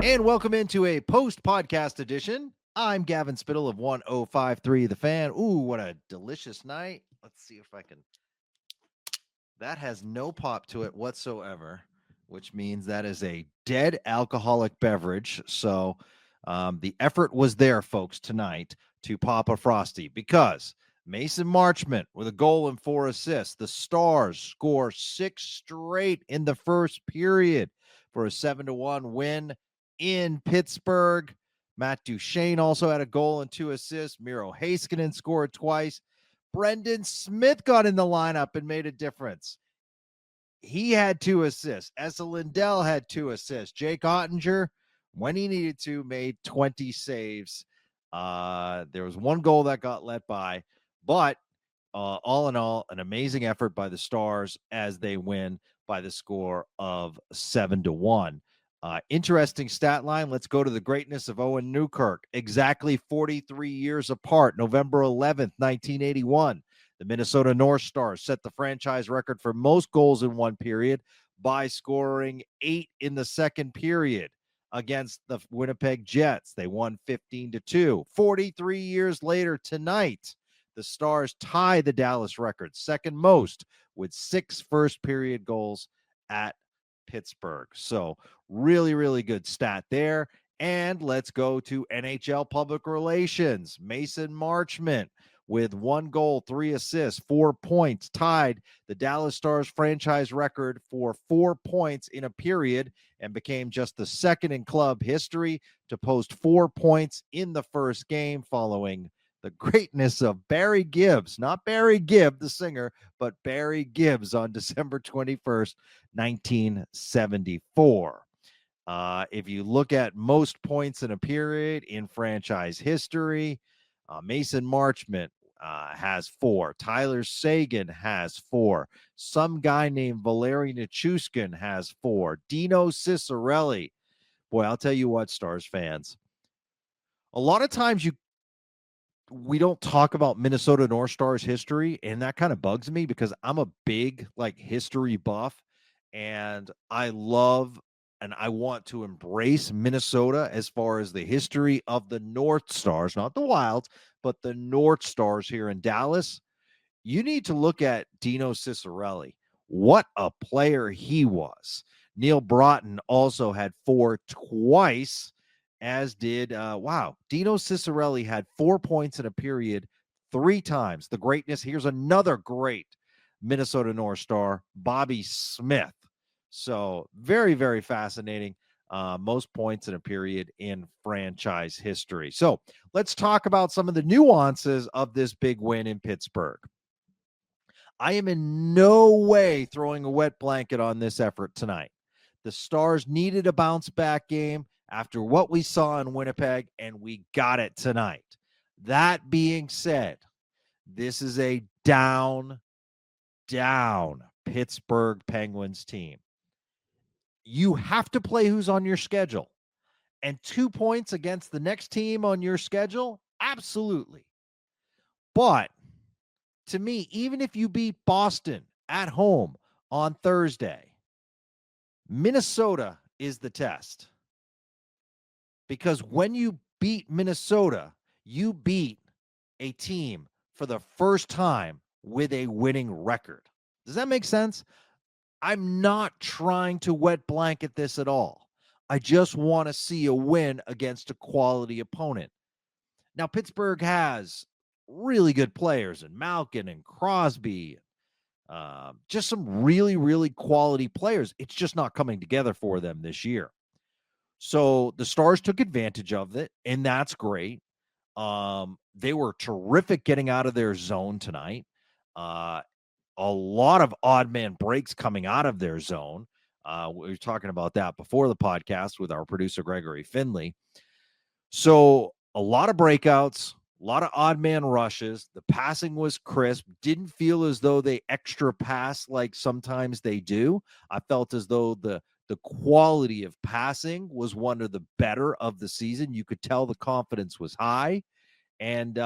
And welcome into a post-podcast edition. I'm Gavin Spittle of 1053 The Fan. Ooh, what a delicious night. Let's see if I can. That has no pop to it whatsoever, which means that is a dead alcoholic beverage. So the effort was there, folks, tonight to pop a Frosty because Mason Marchment with a goal and 4 assists. The Stars score 6 straight in the first period for a 7-1 win in Pittsburgh. Matt Duchene also had a goal and 2 assists. Miro Heiskanen scored twice. Brendan Smith got in the lineup and made a difference. He had 2 assists. Esa Lindell had 2 assists. Jake Ottinger, when he needed to, made 20 saves. There was 1 goal that got let by, but all in all, an amazing effort by the Stars as they win by the score of 7-1. Interesting stat line. Let's go to the greatness of Owen Newkirk. Exactly 43 years apart, November 11th, 1981. The Minnesota North Stars set the franchise record for most goals in one period by scoring 8 in the second period against the Winnipeg Jets. They won 15-2. 43 years later tonight, the Stars tie the Dallas record, second most, with 6 first-period goals at Pittsburgh. So really, really good stat there. And let's go to NHL public relations. Mason Marchment with 1 goal, 3 assists, 4 points, tied the Dallas Stars franchise record for 4 points in a period and became just the second in club history to post 4 points in the first game following the greatness of Barry Gibbs, not Barry Gibb, the singer, but Barry Gibbs on December 21st, 1974. If you look at most points in a period in franchise history, Mason Marchment has 4. Tyler Seguin has 4. Some guy named Valeri Nichushkin has 4. Dino Ciccarelli. Boy, I'll tell you what, Stars fans. A lot of times we don't talk about Minnesota North Stars history, and that kind of bugs me because I'm a big history buff, and I love and I want to embrace Minnesota as far as the history of the North Stars, not the Wilds, but the North Stars here in Dallas. You need to look at Dino Ciccarelli. What a player he was. Neil Broughton also had 4 twice, as did, Dino Ciccarelli had 4 points in a period 3 times. The greatness, here's another great Minnesota North Star, Bobby Smith. So very, very fascinating. Most points in a period in franchise history. So let's talk about some of the nuances of this big win in Pittsburgh. I am in no way throwing a wet blanket on this effort tonight. The Stars needed a bounce back game after what we saw in Winnipeg, and we got it tonight. That being said, this is a down Pittsburgh Penguins team. You have to play who's on your schedule. And 2 points against the next team on your schedule? Absolutely. But to me, even if you beat Boston at home on Thursday, Minnesota is the test. Because when you beat Minnesota, you beat a team for the first time with a winning record. Does that make sense? I'm not trying to wet blanket this at all. I just want to see a win against a quality opponent. Now, Pittsburgh has really good players and Malkin and Crosby, just some really, really quality players. It's just not coming together for them this year. So the Stars took advantage of it, and that's great. They were terrific getting out of their zone tonight. A lot of odd man breaks coming out of their zone. We were talking about that before the podcast with our producer, Gregory Finley. So a lot of breakouts, a lot of odd man rushes. The passing was crisp. Didn't feel as though they extra pass like sometimes they do. I felt as though the quality of passing was one of the better of the season. You could tell the confidence was high. And,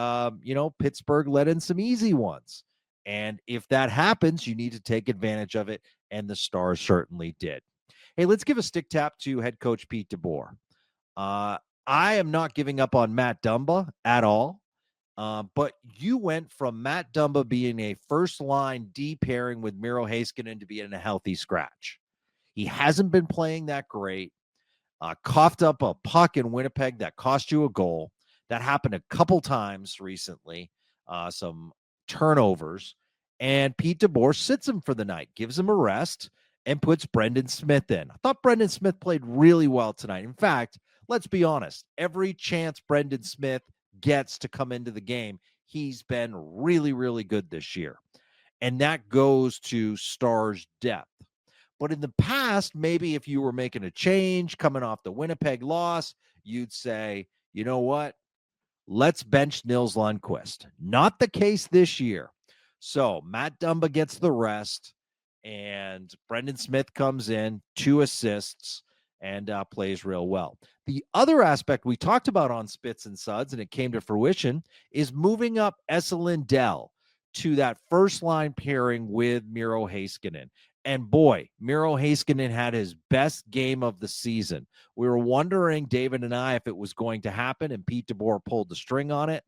Pittsburgh let in some easy ones. And if that happens, you need to take advantage of it. And the Stars certainly did. Hey, let's give a stick tap to head coach Pete DeBoer. I am not giving up on Matt Dumba at all. But you went from Matt Dumba being a first-line D pairing with Miro Heiskanen to being a healthy scratch. He hasn't been playing that great. Coughed up a puck in Winnipeg that cost you a goal. That happened a couple times recently. Some turnovers. And Pete DeBoer sits him for the night, gives him a rest, and puts Brendan Smith in. I thought Brendan Smith played really well tonight. In fact, let's be honest, every chance Brendan Smith gets to come into the game, he's been really, really good this year. And that goes to Stars' depth. But in the past, maybe if you were making a change coming off the Winnipeg loss, you'd say, you know what? Let's bench Nils Lundqvist. Not the case this year. So Matt Dumba gets the rest, and Brendan Smith comes in, 2 assists, and plays real well. The other aspect we talked about on Spits and Suds, and it came to fruition, is moving up Esa Lindell to that first line pairing with Miro Heiskanen. And boy, Miro Heiskanen had his best game of the season. We were wondering, David and I, if it was going to happen, and Pete DeBoer pulled the string on it.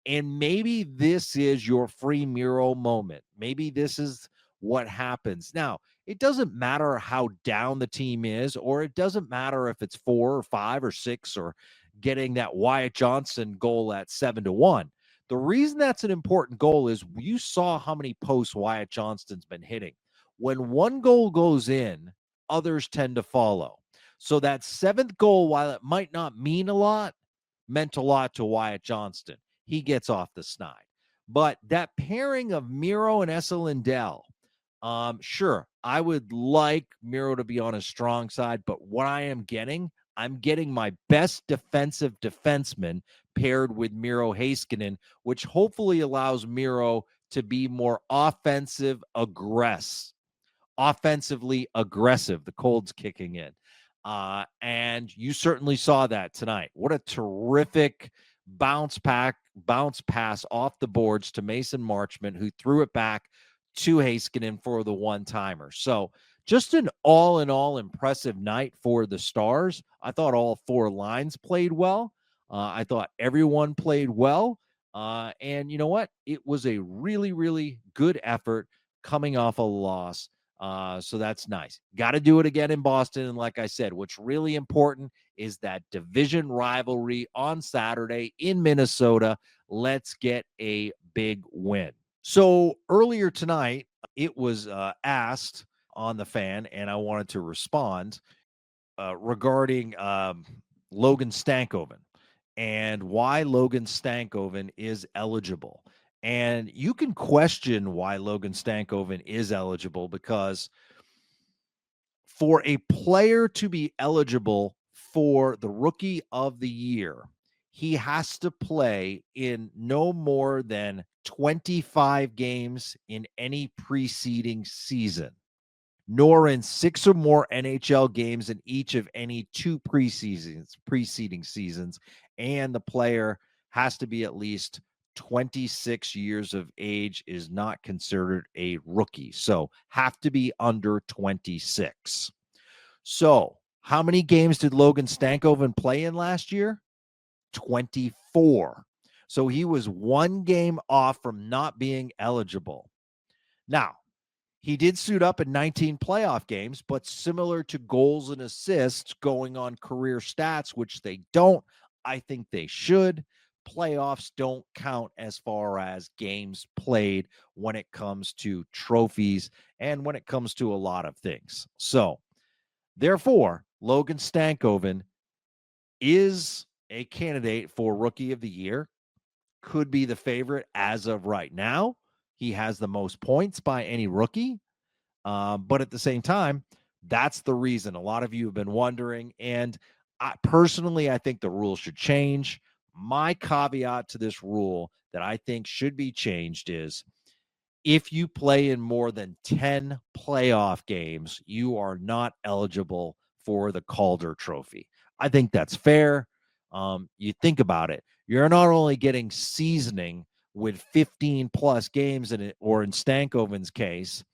And maybe this is your free Miro moment. Maybe this is what happens. Now, it doesn't matter how down the team is, or it doesn't matter if it's 4 or 5 or 6 or getting that Wyatt Johnston goal at 7-1. The reason that's an important goal is you saw how many posts Wyatt Johnston's been hitting. When one goal goes in, others tend to follow. So that 7th goal, while it might not mean a lot, meant a lot to Wyatt Johnston. He gets off the snide. But that pairing of Miro and Esa Lindell, sure, I would like Miro to be on his strong side, but what I'm getting my best defensive defenseman paired with Miro Heiskanen, which hopefully allows Miro to be more offensively aggressive. The cold's kicking in. And you certainly saw that tonight. What a terrific bounce pass off the boards to Mason Marchment, who threw it back to Heiskanen for the one-timer. So just an all-in-all impressive night for the Stars. I thought all 4 lines played well. I thought everyone played well. And you know what? It was a really, really good effort coming off a loss. So that's nice. Got to do it again in Boston. And like I said, what's really important is that division rivalry on Saturday in Minnesota. Let's get a big win. So earlier tonight, it was asked on the fan, and I wanted to respond regarding Logan Stankoven and why Logan Stankoven is eligible. And you can question why Logan Stankoven is eligible, because for a player to be eligible for the Rookie of the Year, he has to play in no more than 25 games in any preceding season, nor in 6 or more NHL games in each of any 2 preceding seasons, and the player has to be at least 26 years of age, is not considered a rookie. So have to be under 26. So how many games did Logan Stankoven play in last year? 24. So he was 1 game off from not being eligible. Now, he did suit up in 19 playoff games, but similar to goals and assists going on career stats, which they don't, I think they should. Playoffs don't count as far as games played when it comes to trophies and when it comes to a lot of things. So, therefore, Logan Stankoven is a candidate for Rookie of the Year, could be the favorite as of right now. He has the most points by any rookie. But at the same time, that's the reason. A lot of you have been wondering. And I think the rule should change. My caveat to this rule that I think should be changed is if you play in more than 10 playoff games, you are not eligible for the Calder Trophy. I think that's fair. You think about it. You're not only getting seasoning with 15 plus games in it, or in Stankoven's case,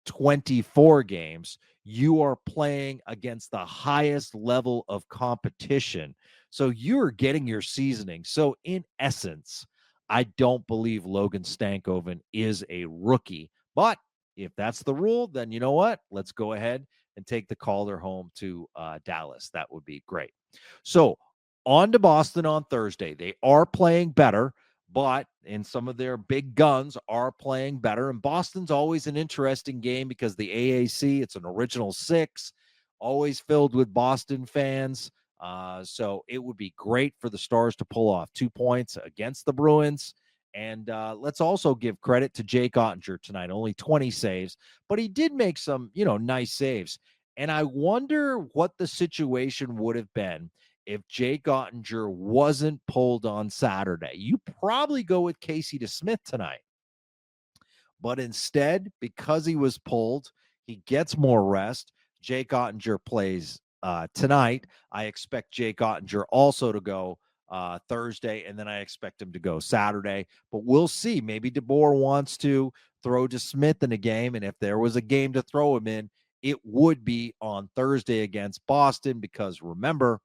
24 games, you are playing against the highest level of competition. So you're getting your seasoning. So in essence, I don't believe Logan Stankoven is a rookie. But if that's the rule, then you know what? Let's go ahead and take the Calder home to Dallas. That would be great. So on to Boston on Thursday. They are playing better, but and some of their big guns are playing better. And Boston's always an interesting game because the AAC, it's an original six, always filled with Boston fans. So it would be great for the Stars to pull off 2 points against the Bruins. And let's also give credit to Jake Ottinger tonight. Only 20 saves, but he did make some, nice saves. And I wonder what the situation would have been if Jake Ottinger wasn't pulled on Saturday. You probably go with Casey DeSmith tonight. But instead, because he was pulled, he gets more rest. Jake Ottinger plays tonight. I expect Jake Ottinger also to go Thursday, and then I expect him to go Saturday. But we'll see. Maybe DeBoer wants to throw DeSmith in a game, and if there was a game to throw him in, it would be on Thursday against Boston because remember,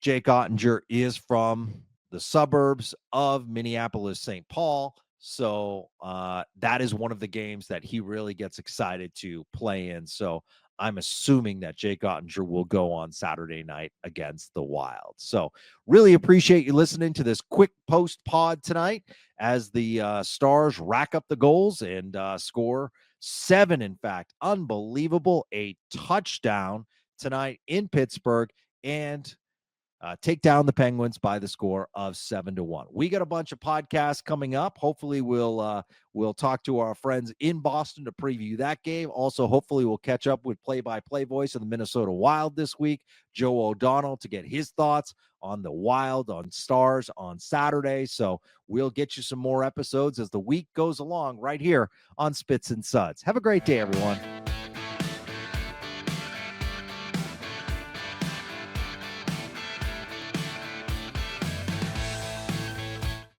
Jake Ottinger is from the suburbs of Minneapolis, St. Paul. So that is one of the games that he really gets excited to play in. So I'm assuming that Jake Ottinger will go on Saturday night against the Wild. So really appreciate you listening to this quick post pod tonight as the Stars rack up the goals and score 7, in fact. Unbelievable. A touchdown tonight in Pittsburgh and take down the Penguins by the score of 7-1. We got a bunch of podcasts coming up. Hopefully we'll talk to our friends in Boston to preview that game. Also, hopefully we'll catch up with play-by-play voice of the Minnesota Wild this week, Joe O'Donnell, to get his thoughts on the Wild, on Stars on Saturday. So we'll get you some more episodes as the week goes along right here on Spits and Suds. Have a great day, everyone.